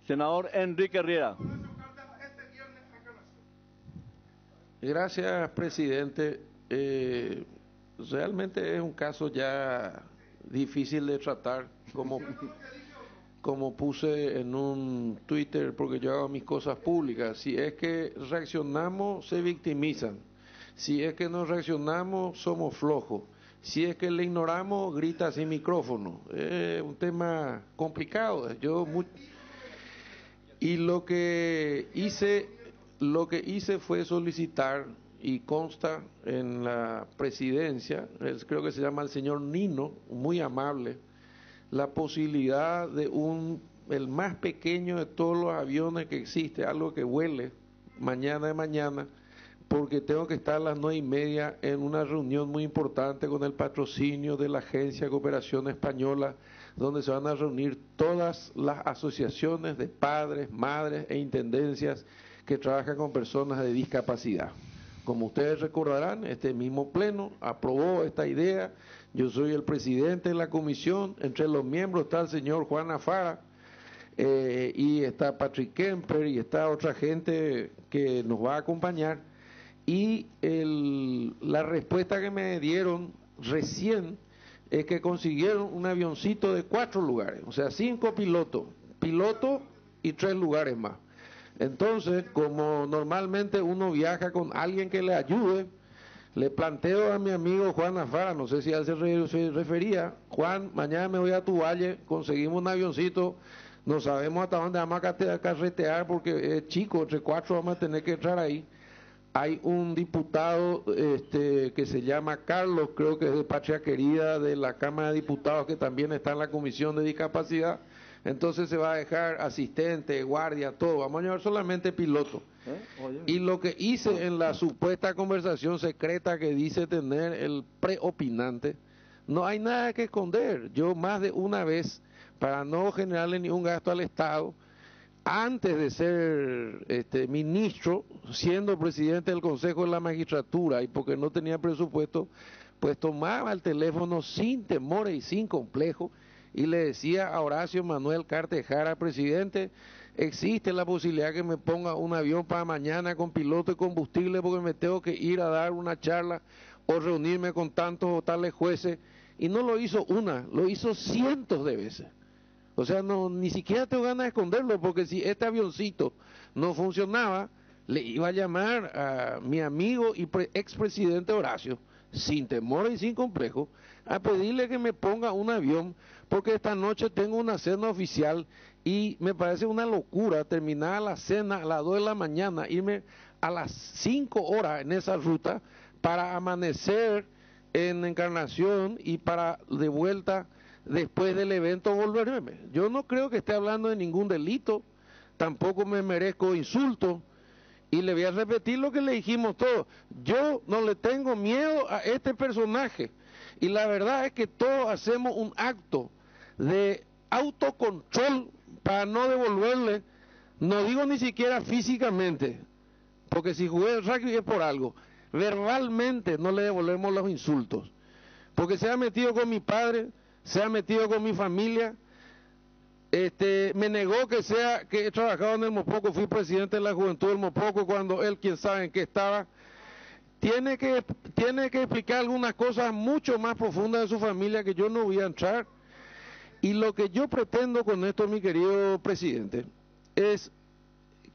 Senador Enrique Riera. Gracias, presidente. Realmente es un caso ya difícil de tratar, como puse en un Twitter, porque yo hago mis cosas públicas. Si es que reaccionamos, se victimizan. Si es que no reaccionamos, somos flojos. Si es que le ignoramos, grita sin micrófono. Es un tema complicado. Y lo que hice fue solicitar, y consta en la presidencia, creo que se llama el señor Nino, muy amable, la posibilidad de el más pequeño de todos los aviones que existe, algo que vuele mañana, porque tengo que estar a las 9:30 en una reunión muy importante con el patrocinio de la Agencia de Cooperación Española, donde se van a reunir todas las asociaciones de padres, madres e intendencias que trabajan con personas de discapacidad. Como ustedes recordarán, este mismo pleno aprobó esta idea. Yo soy el presidente de la comisión. Entre los miembros está el señor Juan Afara, y está Patrick Kemper, y está otra gente que nos va a acompañar. Y la respuesta que me dieron recién es que consiguieron un avioncito de 4 lugares, o sea, 5 pilotos y 3 lugares más. Entonces, como normalmente uno viaja con alguien que le ayude, le planteo a mi amigo Juan Afara, no sé si a él se refería: Juan, mañana me voy a tu valle, conseguimos un avioncito, no sabemos hasta dónde vamos a carretear porque es chico, entre 4 vamos a tener que entrar ahí. Hay un diputado que se llama Carlos, creo que es de Patria Querida, de la Cámara de Diputados, que también está en la Comisión de Discapacidad. Entonces se va a dejar asistente, guardia, todo. Vamos a llevar solamente piloto. Y lo que hice en la supuesta conversación secreta que dice tener el preopinante, no hay nada que esconder. Yo más de una vez, para no generarle ningún gasto al Estado, antes de ser ministro, siendo presidente del Consejo de la Magistratura, y porque no tenía presupuesto, pues tomaba el teléfono sin temores y sin complejo y le decía a Horacio Manuel Cartejara: presidente, existe la posibilidad que me ponga un avión para mañana con piloto y combustible porque me tengo que ir a dar una charla o reunirme con tantos o tales jueces. Y no lo hizo una, lo hizo cientos de veces. O sea, ni siquiera tengo ganas de esconderlo, porque si este avioncito no funcionaba, le iba a llamar a mi amigo y expresidente Horacio, sin temor y sin complejo, a pedirle que me ponga un avión, porque esta noche tengo una cena oficial y me parece una locura terminar la cena a las 2 de la mañana, irme a las 5 horas en esa ruta para amanecer en Encarnación y para de vuelta después del evento volverme. Yo no creo que esté hablando de ningún delito, tampoco me merezco insultos, y le voy a repetir lo que le dijimos todos: yo no le tengo miedo a este personaje, y la verdad es que todos hacemos un acto de autocontrol para no devolverle, no digo ni siquiera físicamente, porque si jugué el rugby es por algo, verbalmente no le devolvemos los insultos, porque se ha metido con mi padre, se ha metido con mi familia, me negó que he trabajado en el Mopoco, fui presidente de la Juventud del Mopoco cuando él, quién sabe en qué estaba. Tiene que explicar algunas cosas mucho más profundas de su familia que yo no voy a entrar. Y lo que yo pretendo con esto, mi querido presidente, es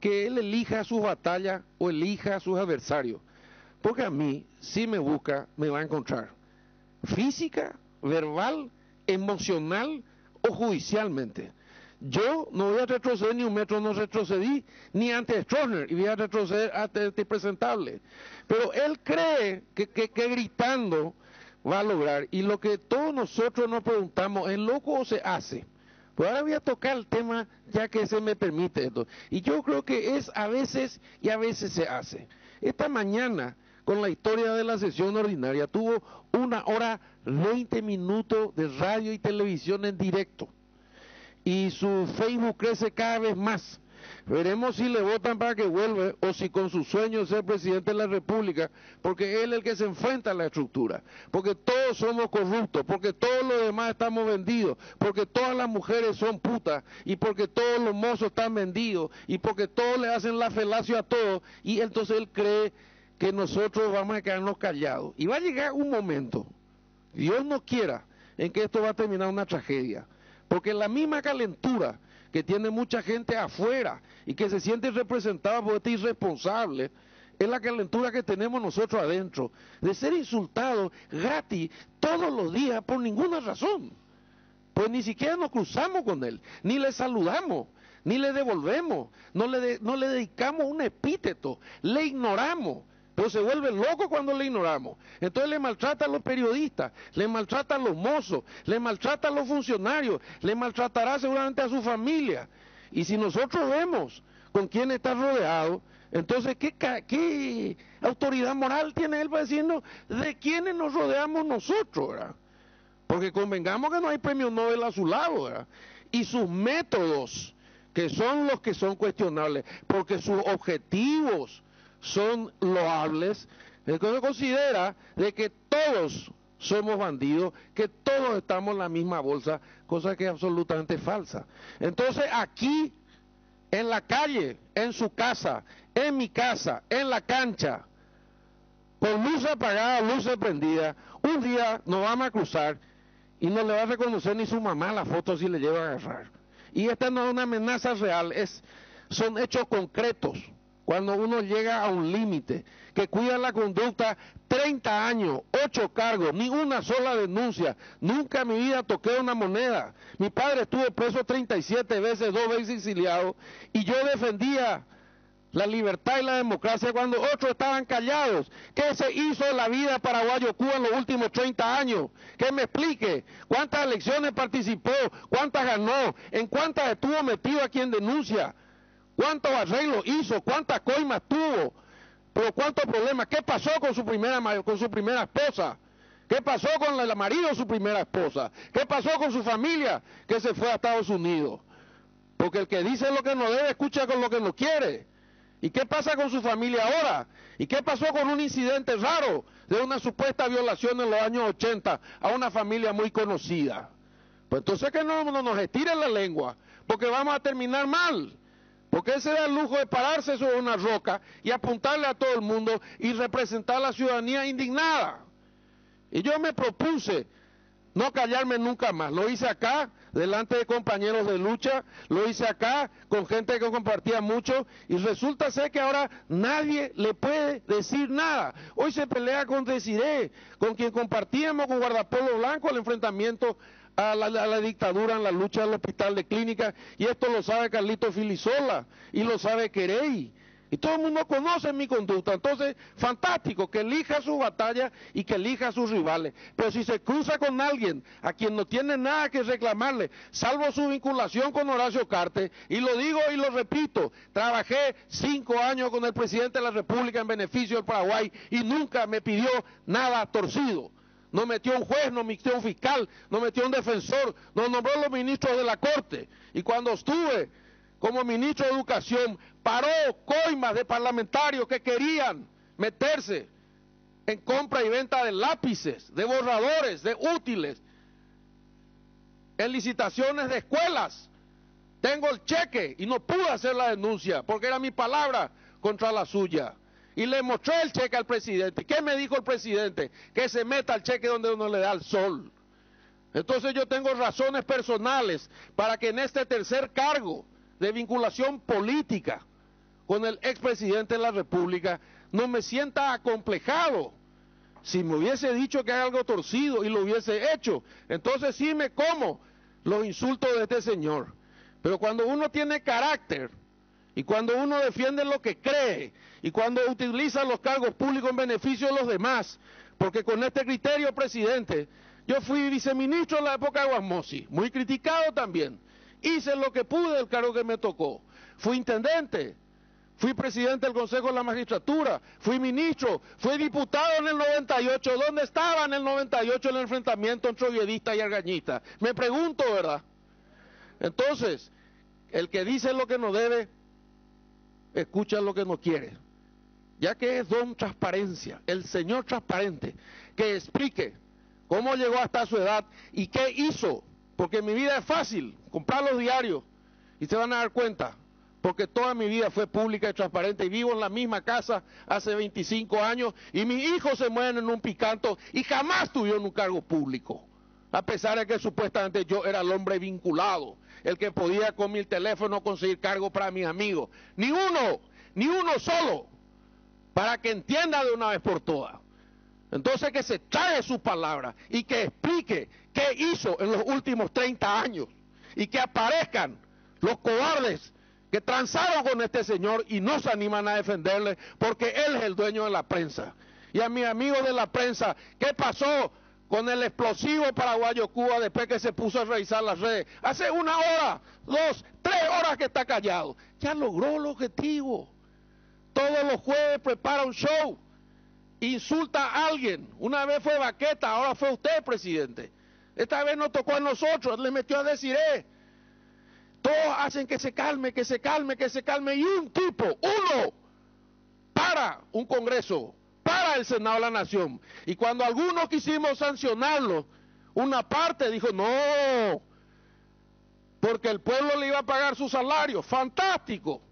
que él elija sus batallas o elija a sus adversarios, porque a mí, si me busca, me va a encontrar, física, verbal, emocional o judicialmente. Yo no voy a retroceder ni un metro, no retrocedí ni ante Stroessner, y voy a retroceder ante este impresentable. Pero él cree que gritando va a lograr, y lo que todos nosotros nos preguntamos: ¿es loco o se hace? Pues ahora voy a tocar el tema, ya que se me permite esto. Y yo creo que es a veces y a veces se hace. Esta mañana, con la historia de la sesión ordinaria, tuvo 1 hora 20 minutos de radio y televisión en directo. Y su Facebook crece cada vez más. Veremos si le votan para que vuelva o si con su sueño de ser presidente de la República, porque él es el que se enfrenta a la estructura, porque todos somos corruptos, porque todos los demás estamos vendidos, porque todas las mujeres son putas, y porque todos los mozos están vendidos, y porque todos le hacen la felacio a todos, y entonces él cree que nosotros vamos a quedarnos callados. Y va a llegar un momento, Dios no quiera, en que esto va a terminar una tragedia, porque la misma calentura que tiene mucha gente afuera y que se siente representada por este irresponsable, es la calentura que tenemos nosotros adentro, de ser insultados gratis todos los días por ninguna razón. Pues ni siquiera nos cruzamos con él, ni le saludamos, ni le devolvemos, no le dedicamos un epíteto, le ignoramos. Pero se vuelve loco cuando le ignoramos. Entonces le maltrata a los periodistas, le maltrata a los mozos, le maltrata a los funcionarios, le maltratará seguramente a su familia. Y si nosotros vemos con quién está rodeado, entonces ¿qué autoridad moral tiene él para decirnos de quiénes nos rodeamos nosotros, ¿verdad? Porque convengamos que no hay premio Nobel a su lado, ¿verdad? Y sus métodos, que son los que son cuestionables, porque sus objetivos son loables. Entonces considera de que todos somos bandidos, que todos estamos en la misma bolsa, cosa que es absolutamente falsa. Entonces aquí, en la calle, en su casa, en mi casa, en la cancha, con luz apagada, luz prendida, un día nos vamos a cruzar y no le va a reconocer ni su mamá la foto si le lleva a agarrar. Y esta no es una amenaza real, son hechos concretos. Cuando uno llega a un límite, que cuida la conducta, 30 años, 8 cargos, ni una sola denuncia, nunca en mi vida toqué una moneda. Mi padre estuvo preso 37 veces, 2 veces exiliado, y yo defendía la libertad y la democracia cuando otros estaban callados. ¿Qué se hizo en la vida paraguayo-Cuba en los últimos 30 años? Que me explique, ¿cuántas elecciones participó? ¿Cuántas ganó? ¿En cuántas estuvo metido a quien denuncia? ¿Cuántos arreglos hizo? ¿Cuántas coimas tuvo? ¿Pero cuántos problemas? ¿Qué pasó con su primera esposa? ¿Qué pasó con el marido de su primera esposa? ¿Qué pasó con su familia que se fue a Estados Unidos? Porque el que dice lo que no debe, escucha con lo que no quiere. ¿Y qué pasa con su familia ahora? ¿Y qué pasó con un incidente raro de una supuesta violación en los años 80 a una familia muy conocida? Pues entonces que no nos estiren la lengua, porque vamos a terminar mal. Porque él se da el lujo de pararse sobre una roca y apuntarle a todo el mundo y representar a la ciudadanía indignada. Y yo me propuse no callarme nunca más. Lo hice acá, delante de compañeros de lucha, lo hice acá, con gente que compartía mucho, y resulta ser que ahora nadie le puede decir nada. Hoy se pelea con Desiré, con quien compartíamos con Guardapolvo Blanco el enfrentamiento a la dictadura en la lucha del hospital de clínica, y esto lo sabe Carlito Filisola, y lo sabe Querey, y todo el mundo conoce mi conducta. Entonces, fantástico, que elija sus batallas y que elija a sus rivales, pero si se cruza con alguien a quien no tiene nada que reclamarle, salvo su vinculación con Horacio Cartes, y lo digo y lo repito, trabajé 5 años con el presidente de la República en beneficio del Paraguay, y nunca me pidió nada torcido. No metió un juez, no metió un fiscal, no metió un defensor, no nombró los ministros de la Corte. Y cuando estuve como ministro de Educación, paró coimas de parlamentarios que querían meterse en compra y venta de lápices, de borradores, de útiles, en licitaciones de escuelas. Tengo el cheque y no pude hacer la denuncia porque era mi palabra contra la suya. Y le mostré el cheque al presidente. ¿Qué me dijo el presidente? Que se meta el cheque donde uno le da el sol. Entonces yo tengo razones personales para que en este tercer cargo de vinculación política con el expresidente de la República no me sienta acomplejado. Si me hubiese dicho que hay algo torcido y lo hubiese hecho, entonces sí me como los insultos de este señor. Pero cuando uno tiene carácter, y cuando uno defiende lo que cree, y cuando utiliza los cargos públicos en beneficio de los demás, porque con este criterio, presidente, yo fui viceministro en la época de Guasmosi, muy criticado también, hice lo que pude del cargo que me tocó, fui intendente, fui presidente del Consejo de la Magistratura, fui ministro, fui diputado en el 98, ¿dónde estaba en el 98 en el enfrentamiento entre oviedistas y argañistas? Me pregunto, ¿verdad? Entonces, el que dice lo que no debe, escucha lo que no quiere. Ya que es don Transparencia, el señor transparente, que explique cómo llegó hasta su edad y qué hizo. Porque mi vida es fácil, comprar los diarios y se van a dar cuenta. Porque toda mi vida fue pública y transparente y vivo en la misma casa hace 25 años y mis hijos se mueven en un picanto y jamás tuvieron un cargo público. A pesar de que supuestamente yo era el hombre vinculado, el que podía con mi teléfono conseguir cargo para mis amigos. Ni uno solo, para que entienda de una vez por todas. Entonces que se trague su palabra y que explique qué hizo en los últimos 30 años y que aparezcan los cobardes que transaron con este señor y no se animan a defenderle porque él es el dueño de la prensa. Y a mis amigos de la prensa, ¿qué pasó con el explosivo paraguayo Cuba después que se puso a revisar las redes? Hace 1 hora, 2, 3 horas que está callado. Ya logró el objetivo. Todos los jueves prepara un show, insulta a alguien. Una vez fue Baqueta, ahora fue usted, presidente. Esta vez nos tocó a nosotros, le metió a decir, todos hacen que se calme, que se calme, que se calme. Y un tipo, uno, para un Congreso, para el Senado de la Nación. Y cuando algunos quisimos sancionarlo, una parte dijo, no, porque el pueblo le iba a pagar su salario. Fantástico.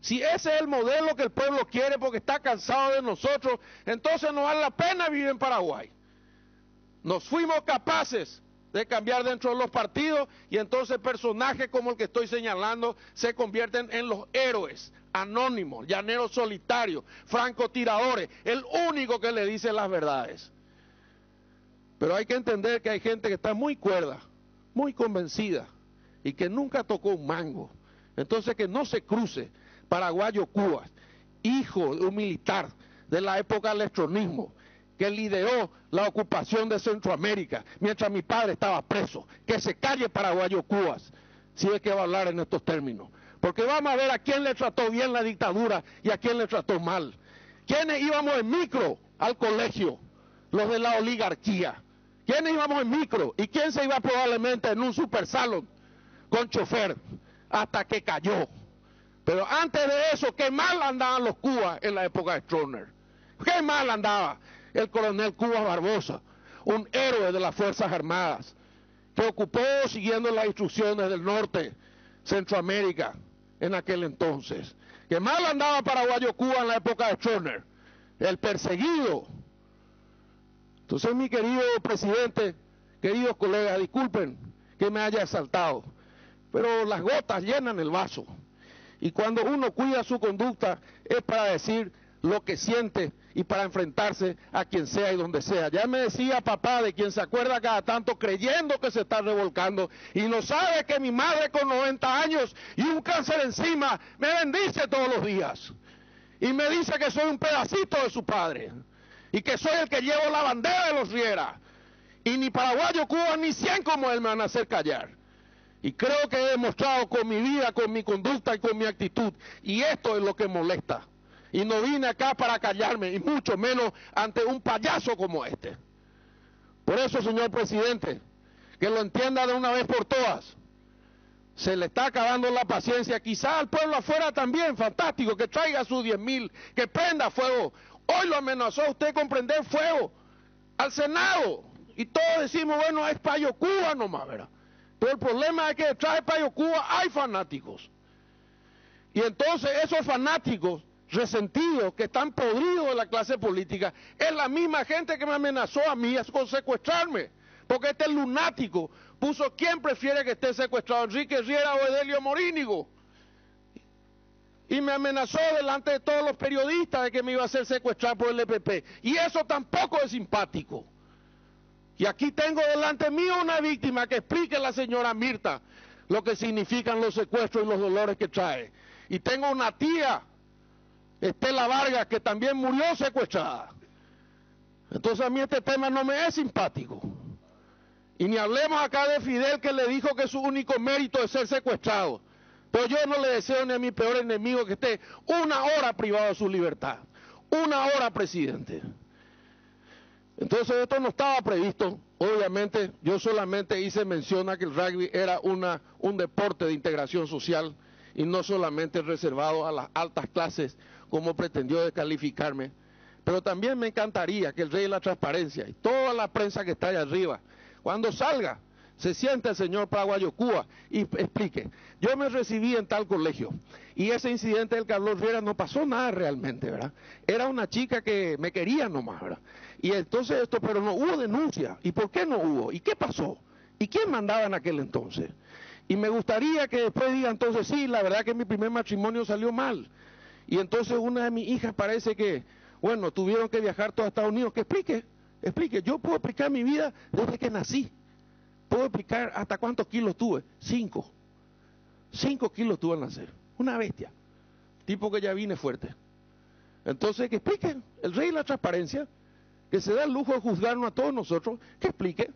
Si ese es el modelo que el pueblo quiere porque está cansado de nosotros, entonces no vale la pena vivir en Paraguay. Nos fuimos capaces de cambiar dentro de los partidos y entonces personajes como el que estoy señalando se convierten en los héroes anónimos, llaneros solitarios, francotiradores, el único que le dice las verdades. Pero hay que entender que hay gente que está muy cuerda, muy convencida y que nunca tocó un mango. Entonces que no se cruce. Paraguayo Cuba, hijo de un militar de la época del estronismo, que lideró la ocupación de Centroamérica mientras mi padre estaba preso. Que se calle Paraguayo Cuba, si es que va a hablar en estos términos. Porque vamos a ver a quién le trató bien la dictadura y a quién le trató mal. ¿Quiénes íbamos en micro al colegio? Los de la oligarquía. ¿Quiénes íbamos en micro? ¿Y quién se iba probablemente en un super salón con chofer? Hasta que cayó. Pero antes de eso, qué mal andaban los Cubas en la época de Stroessner. Qué mal andaba el coronel Cubas Barbosa, un héroe de las Fuerzas Armadas, que ocupó siguiendo las instrucciones del norte, Centroamérica, en aquel entonces. Qué mal andaba Paraguayo Cuba en la época de Stroessner, el perseguido. Entonces, mi querido presidente, queridos colegas, disculpen que me haya exaltado, pero las gotas llenan el vaso. Y cuando uno cuida su conducta es para decir lo que siente y para enfrentarse a quien sea y donde sea. Ya me decía papá, de quien se acuerda cada tanto creyendo que se está revolcando y no sabe que mi madre con 90 años y un cáncer encima me bendice todos los días. Y me dice que soy un pedacito de su padre y que soy el que llevo la bandera de los Riera. Y ni Paraguayo Cuba ni 100 como él me van a hacer callar. Y creo que he demostrado con mi vida, con mi conducta y con mi actitud. Y esto es lo que molesta. Y no vine acá para callarme, y mucho menos ante un payaso como este. Por eso, señor presidente, que lo entienda de una vez por todas. Se le está acabando la paciencia. Quizá al pueblo afuera también, fantástico, que traiga sus 10.000, que prenda fuego. Hoy lo amenazó usted con prender fuego al Senado. Y todos decimos, bueno, es Payo Cuba nomás, ¿verdad? Pero el problema es que detrás de Payo Cuba hay fanáticos. Y entonces esos fanáticos resentidos, que están podridos de la clase política, es la misma gente que me amenazó a mí con secuestrarme. Porque este lunático puso quién prefiere que esté secuestrado, Enrique Riera o Edelio Morínigo. Y me amenazó delante de todos los periodistas de que me iba a hacer secuestrar por el EPP. Y eso tampoco es simpático. Y aquí tengo delante mío una víctima que explique a la señora Mirta lo que significan los secuestros y los dolores que trae. Y tengo una tía, Estela Vargas, que también murió secuestrada. Entonces a mí este tema no me es simpático. Y ni hablemos acá de Fidel, que le dijo que su único mérito es ser secuestrado. Pero yo no le deseo ni a mi peor enemigo que esté 1 hora privado de su libertad. 1 hora, presidente. Entonces esto no estaba previsto. Obviamente yo solamente hice mención a que el rugby era un deporte de integración social y no solamente reservado a las altas clases como pretendió descalificarme, pero también me encantaría que el rey de la transparencia y toda la prensa que está allá arriba, cuando salga, se siente el señor Paraguayo Cuba y explique, yo me recibí en tal colegio y ese incidente del Carlos Riera no pasó nada realmente, ¿verdad? Era una chica que me quería nomás, ¿verdad? Y entonces esto, pero no hubo denuncia. ¿Y por qué no hubo? ¿Y qué pasó? ¿Y quién mandaba en aquel entonces? Y me gustaría que después diga entonces, sí, la verdad que mi primer matrimonio salió mal. Y entonces una de mis hijas parece que, bueno, tuvieron que viajar todos a Estados Unidos. Que explique. Yo puedo explicar mi vida desde que nací. Puedo explicar hasta cuántos kilos tuve. 5 kilos tuve al nacer. Una bestia. Tipo que ya vine fuerte. Entonces que explique el rey de la transparencia, que se da el lujo de juzgarnos a todos nosotros, que explique.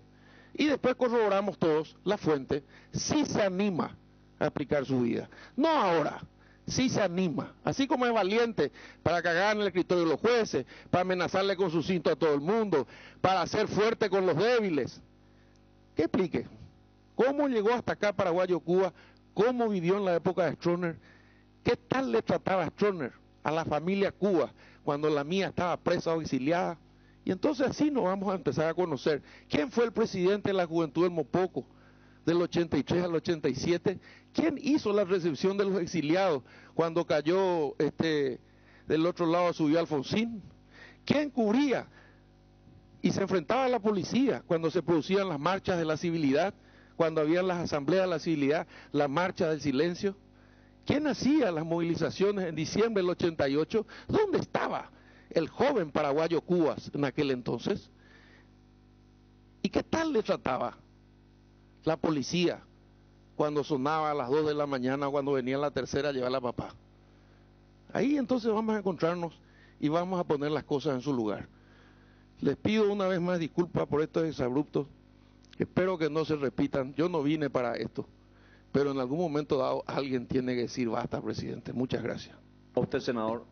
Y después corroboramos todos la fuente, si se anima a aplicar su vida. No ahora, si se anima. Así como es valiente para cagar en el escritorio de los jueces, para amenazarle con su cinto a todo el mundo, para ser fuerte con los débiles. Que explique cómo llegó hasta acá Paraguayo Cuba, cómo vivió en la época de Stroessner, qué tal le trataba Stroessner a la familia Cuba cuando la mía estaba presa o exiliada. Y entonces así nos vamos a empezar a conocer quién fue el presidente de la Juventud del Mopoco del 83 al 87, quién hizo la recepción de los exiliados cuando cayó del otro lado subió Alfonsín, quién cubría y se enfrentaba a la policía cuando se producían las marchas de la civilidad, cuando habían las asambleas de la civilidad, la marcha del silencio. ¿Quién hacía las movilizaciones en diciembre del 88? ¿Dónde estaba el joven Paraguayo Cubas en aquel entonces? ¿Y qué tal le trataba la policía cuando sonaba a las 2 de la mañana, cuando venía la tercera a llevar a la papá? Ahí entonces vamos a encontrarnos y vamos a poner las cosas en su lugar. Les pido una vez más disculpas por estos exabruptos. Espero que no se repitan. Yo no vine para esto. Pero en algún momento dado alguien tiene que decir basta, presidente. Muchas gracias. A usted, senador.